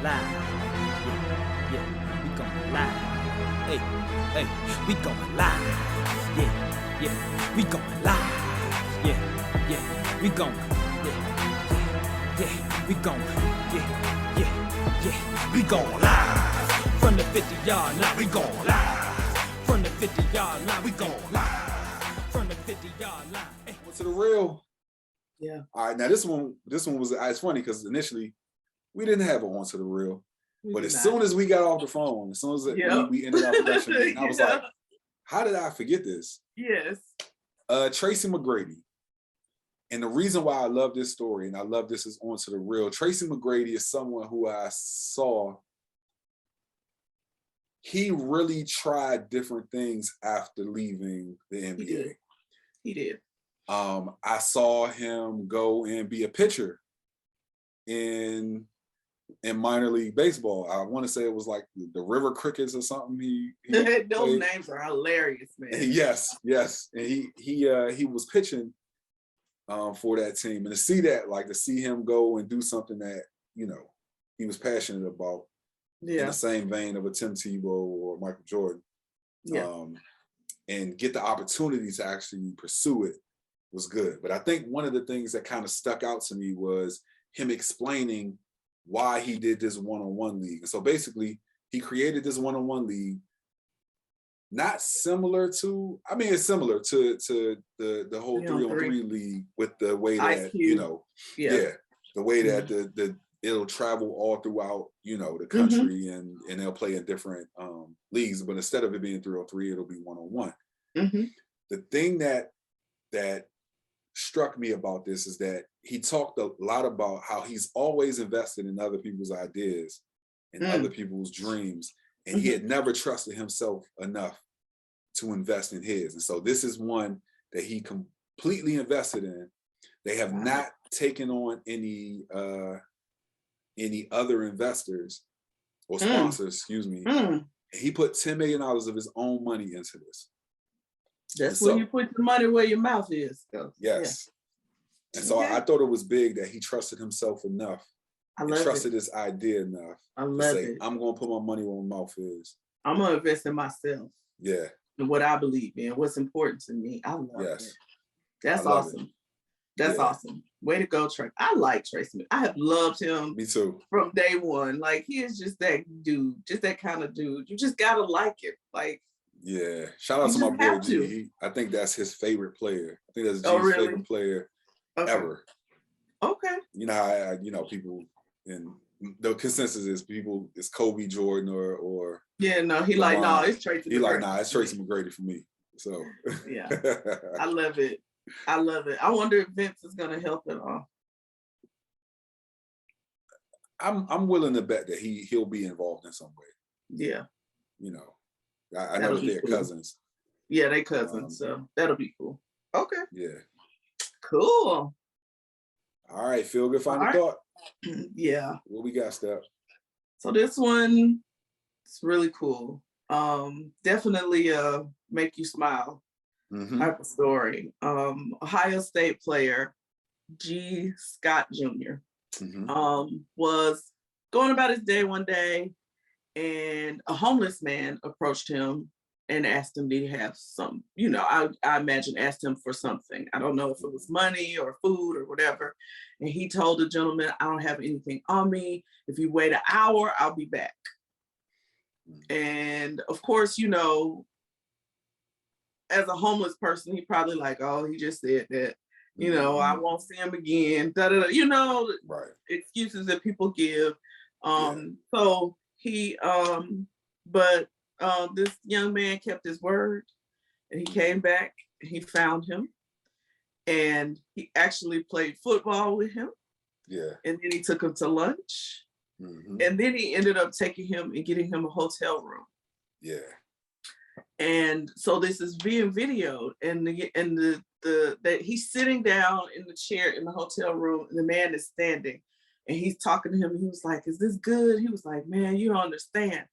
live. Yeah, yeah, we going live. Hey, hey, we going live. Yeah, yeah, we going live. Yeah, yeah, we going. Yeah, yeah, we going. Yeah, yeah, yeah, we going live. From the 50-yard line, we going live. From the 50-yard line, we going live. From the 50-yard line. Hey. To the real. Yeah. All right. Now this one was, it's funny because initially we didn't have it on to the real, but as soon as we got off the phone, as soon as we ended our production meeting, I was like, how did I forget this? Yes. Tracy McGrady. And the reason why I love this story and I love this is on to the real. Tracy McGrady is someone who I saw. He really tried different things after leaving the NBA. He did. I saw him go and be a pitcher in minor league baseball. I want to say it was like the River Crickets or something. Those names are hilarious, man. Yes. And he was pitching for that team, and to see him go and do something that he was passionate about. Yeah. In the same vein of a Tim Tebow or Michael Jordan. Yeah. And get the opportunity to actually pursue it was good. But I think one of the things that kind of stuck out to me was him explaining why he did this one-on-one league. And so basically he created this one-on-one league, not similar to, I mean, it's similar to the whole 3-on-3 league with the way that, the way that it'll travel all throughout, the country and they'll play in different leagues, but instead of it being 3-on-3, it'll be 1-on-1. The thing that struck me about this is that he talked a lot about how he's always invested in other people's ideas and other people's dreams, and he had never trusted himself enough to invest in his. And so this is one that he completely invested in. They have not taken on any other investors or sponsors, excuse me. He put $10 million of his own money into this. That's when you put the money where your mouth is. So, yes. Yeah. And so I thought it was big that he trusted himself enough. Trusted his idea enough. I love it. I'm going to put my money where my mouth is. I'm going to invest in myself. Yeah. And what I believe in, what's important to me. I love it. That's awesome. That's awesome. Way to go, Tracy. I like Tracy. I have loved him. Me too. From day one. Like, he is just that dude, just that kind of dude. You just got to like it. Like, yeah. Shout out to my boy G. I think that's his favorite player. I think that's G's favorite player ever. Okay. You know how people, and the consensus is it's Kobe, Jordan, or yeah, no, he like, no, it's Tracy McGrady. He like, nah, it's Tracy McGrady for me. So yeah. I love it. I love it. I wonder if Vince is gonna help at all. I'm willing to bet that he'll be involved in some way. Yeah. I know that they're cousins. Yeah, they cousins, so that'll be cool. Okay. Yeah. Cool. All right, feel good final thought. Yeah. What we got, Steph? So this one is really cool. Definitely make you smile type of story. Ohio State player G. Scott Jr. Was going about his day one day, and a homeless man approached him and asked him, did he have some, I imagine asked him for something. I don't know if it was money or food or whatever. And he told the gentleman, I don't have anything on me. If you wait an hour, I'll be back. And of course, as a homeless person, he probably like, oh, he just said that, I won't see him again. Right. Excuses that people give. So he, but this young man kept his word, and he came back, he found him, and he actually played football with him. Yeah. And then he took him to lunch. And then he ended up taking him and getting him a hotel room. Yeah. And so this is being videoed, and that he's sitting down in the chair in the hotel room, and the man is standing, and he's talking to him. He was like, is this good? He was like, man, you don't understand.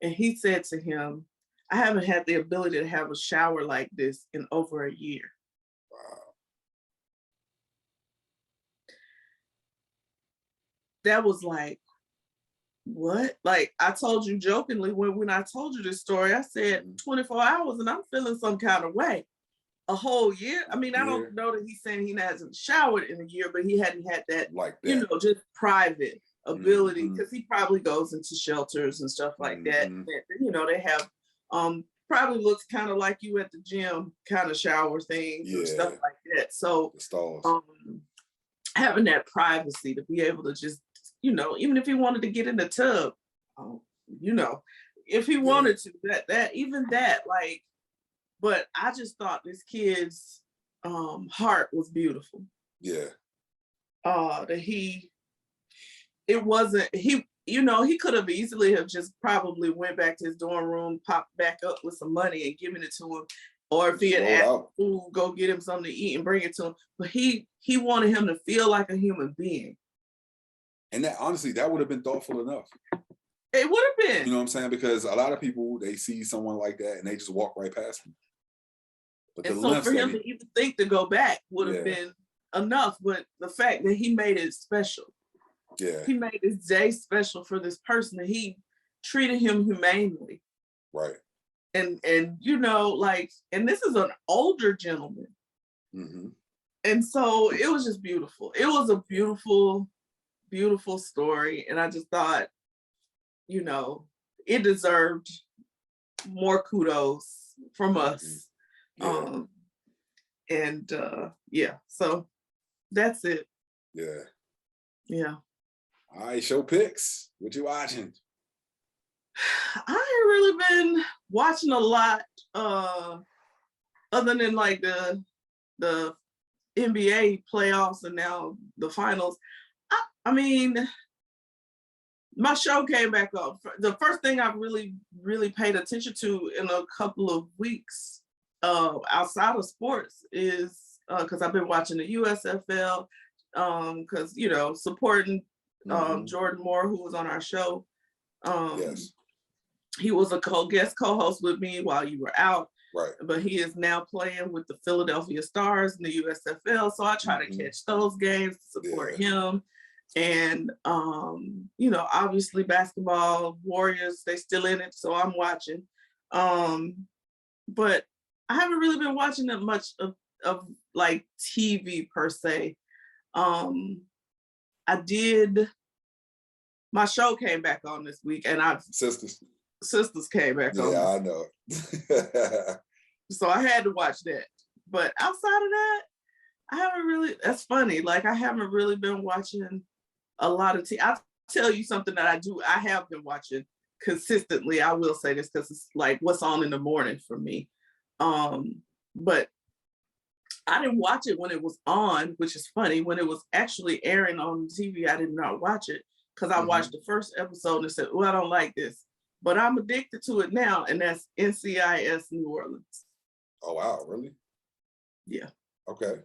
And he said to him, I haven't had the ability to have a shower like this in over a year. Wow. That was like, what? Like I told you jokingly when I told you this story, I said 24 hours and I'm feeling some kind of way. A whole year? I mean, I don't know that he's saying he hasn't showered in a year, but he hadn't had that, like that. you know, just private ability, because he probably goes into shelters and stuff like that. You know, they have probably looks kind of like you at the gym kind of shower things and stuff like that. So having that privacy to be able to just, you know, even if he wanted to get in the tub, you know, if he wanted to, that like, but I just thought this kid's heart was beautiful. Yeah. That it wasn't, you know, he could have easily have just probably went back to his dorm room, popped back up with some money and given it to him. Or if he had asked food, go get him something to eat and bring it to him. But he wanted him to feel like a human being. And that, honestly, that would have been thoughtful enough. It would have been. You know what I'm saying? Because a lot of people, they see someone like that and they just walk right past them. But and so for him to even think to go back would have been enough. But the fact that he made it special. Yeah. He made his day special for this person, and he treated him humanely. Right. And you know, like, and this is an older gentleman. And so it was just beautiful. It was a beautiful, beautiful story. And I just thought, you know, it deserved more kudos from us. So that's it. Yeah. All right, show picks. What you watching? I ain't really been watching a lot, other than like the NBA playoffs and now the finals. I mean, my show came back up. The first thing I've really, really paid attention to in a couple of weeks outside of sports is because I've been watching the USFL, because, you know, supporting Jordan Moore, who was on our show. He was a guest co-host with me while you were out. Right. But he is now playing with the Philadelphia Stars in the USFL. So I try to catch those games to support him. And, you know, obviously basketball, Warriors, they still in it. So I'm watching. But I haven't really been watching that much of like TV per se. I did, my show came back on this week, and Sisters came back on. Yeah, I know. So I had to watch that. But outside of that, I haven't really, that's funny. Like, I haven't really been watching a lot of TV. I'll tell you something that I have been watching consistently. I will say this because it's like what's on in the morning for me. But I didn't watch it when it was on, which is funny. When it was actually airing on TV, I did not watch it because I watched the first episode and said, well, I don't like this. But I'm addicted to it now, and that's NCIS New Orleans. Oh, wow, really? Yeah. Okay.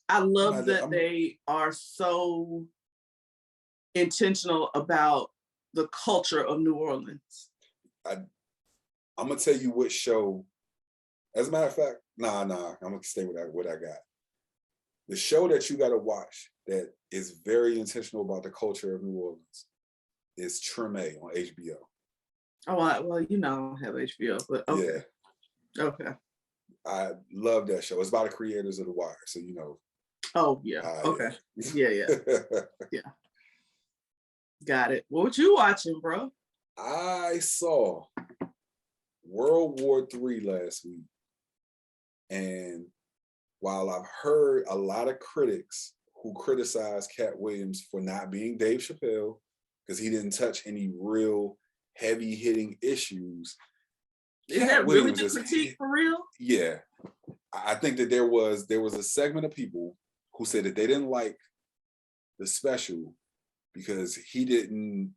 I love that they are so intentional about the culture of New Orleans. I'm going to tell you what show, as a matter of fact, I'm going to stay with what I got. The show that you got to watch that is very intentional about the culture of New Orleans is Treme on HBO. Oh, well, you know, I don't have HBO, but okay. Yeah. Okay. I love that show. It's about the creators of The Wire, so you know. Oh, yeah. Okay. Yeah. Yeah. Got it. What you watching, bro? I saw World War III last week. And while I've heard a lot of critics who criticize Cat Williams for not being Dave Chappelle, because he didn't touch any real heavy-hitting issues. Is that really the critique for real? Yeah. I think that there was a segment of people who said that they didn't like the special because he didn't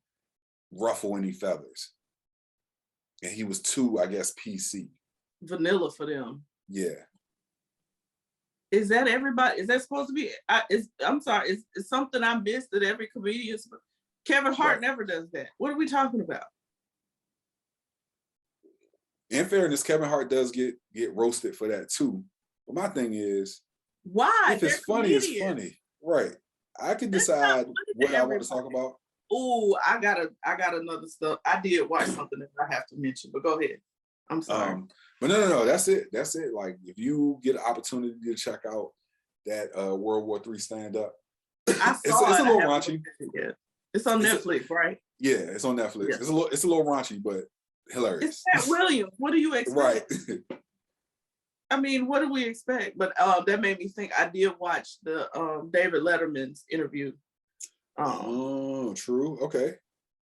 ruffle any feathers. And he was too, I guess, PC. Vanilla for them. Yeah. Is that everybody? Is that supposed to be? I'm sorry. It's something I missed that every comedian. Kevin Hart never does that. What are we talking about? In fairness, Kevin Hart does get roasted for that too. But my thing is, why? If it's funny, it's funny. Right. I can decide what I want to talk about. Oh, I got another stuff. I did watch something that I have to mention, but go ahead. I'm sorry. But no, that's it. Like, if you get an opportunity to check out that World War III stand up, it's a little raunchy. It's on Netflix, right? Yeah, it's on Netflix. Yeah. It's a little raunchy, but hilarious. It's Pat Williams. What do you expect? Right. I mean, what do we expect? But that made me think. I did watch the David Letterman's interview. Oh, true. Okay.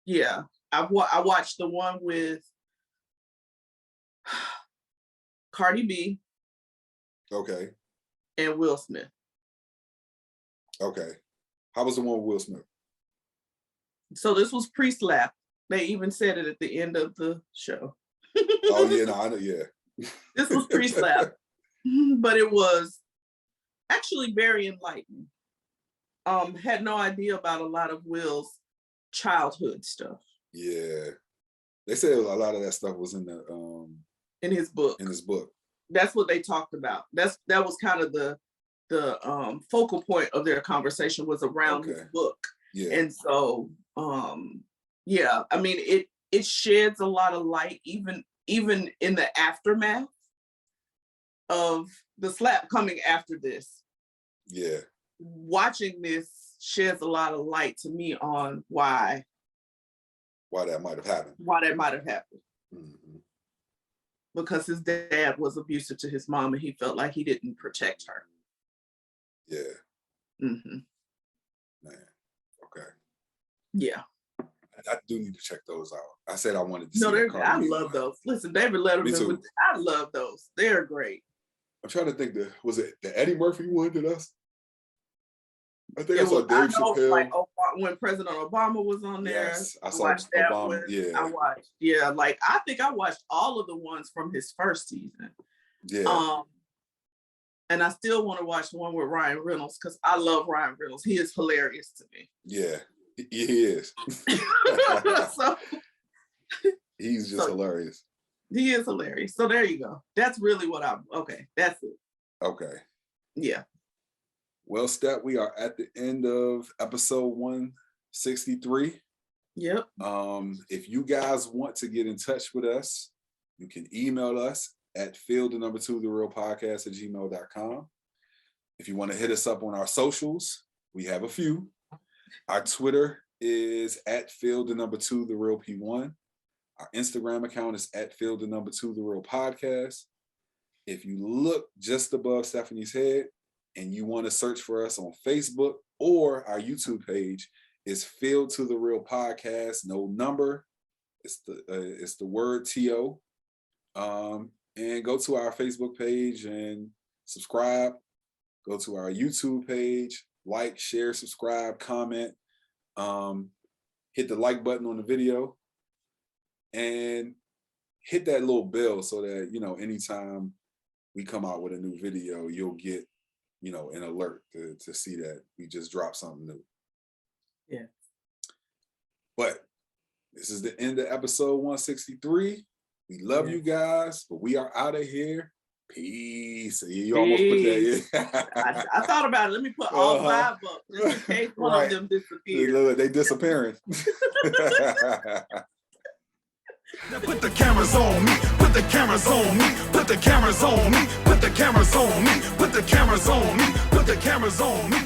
Yeah, I watched the one with Cardi B. Okay. And Will Smith. Okay. How was the one with Will Smith? So this was pre-slap. They even said it at the end of the show. Oh yeah, no, I know. Yeah. This was pre-slap, but it was actually very enlightening. Had no idea about a lot of Will's childhood stuff. Yeah, they said a lot of that stuff was in his book. In his book. That's what they talked about. That was kind of the focal point of their conversation was around his book. Yeah. And so yeah, I mean it sheds a lot of light even in the aftermath of the slap coming after this. Yeah. Watching this sheds a lot of light to me on why that might have happened. Mm-hmm. Because his dad was abusive to his mom and he felt like he didn't protect her. Yeah. Mm-hmm. Man. Okay. Yeah. I do need to check those out. I said I wanted to see. No, I love those. Listen, David Letterman, I love those. They're great. I'm trying to think. Was it the Eddie Murphy one to us? I think I saw Dave Chappelle. Like when President Obama was on there. Yes, I saw that Obama. One. Yeah, I watched. Yeah, like I think I watched all of the ones from his first season. Yeah. And I still want to watch the one with Ryan Reynolds because I love Ryan Reynolds. He is hilarious to me. Yeah, he is. So, he's just hilarious. He is hilarious. So there you go. That's really what that's it. Okay. Yeah. Well, Steph, we are at the end of episode 163. Yep. If you guys want to get in touch with us, you can email us at fieldgoodfinalthought@gmail.com. If you want to hit us up on our socials, we have a few. Our Twitter is at @field2therealp1. Our Instagram account is at @field2therealpodcast. If you look just above Stephanie's head and you want to search for us on Facebook or our YouTube page, is Field to the Real Podcast, no number. It's the word TO. And go to our Facebook page and subscribe. Go to our YouTube page, like, share, subscribe, comment. Hit the like button on the video and hit that little bell so that, anytime we come out with a new video, you'll get, an alert to see that we just dropped something new. Yeah. But this is the end of episode 163. We love you guys, but we are out of here. Peace. You almost put that in. I thought about it. Let me put all 5 up just in case one of them disappears. They disappearing. Put the cameras on me, put the cameras on me, put the cameras on me, put the cameras on me, put the cameras on me, put the cameras on me.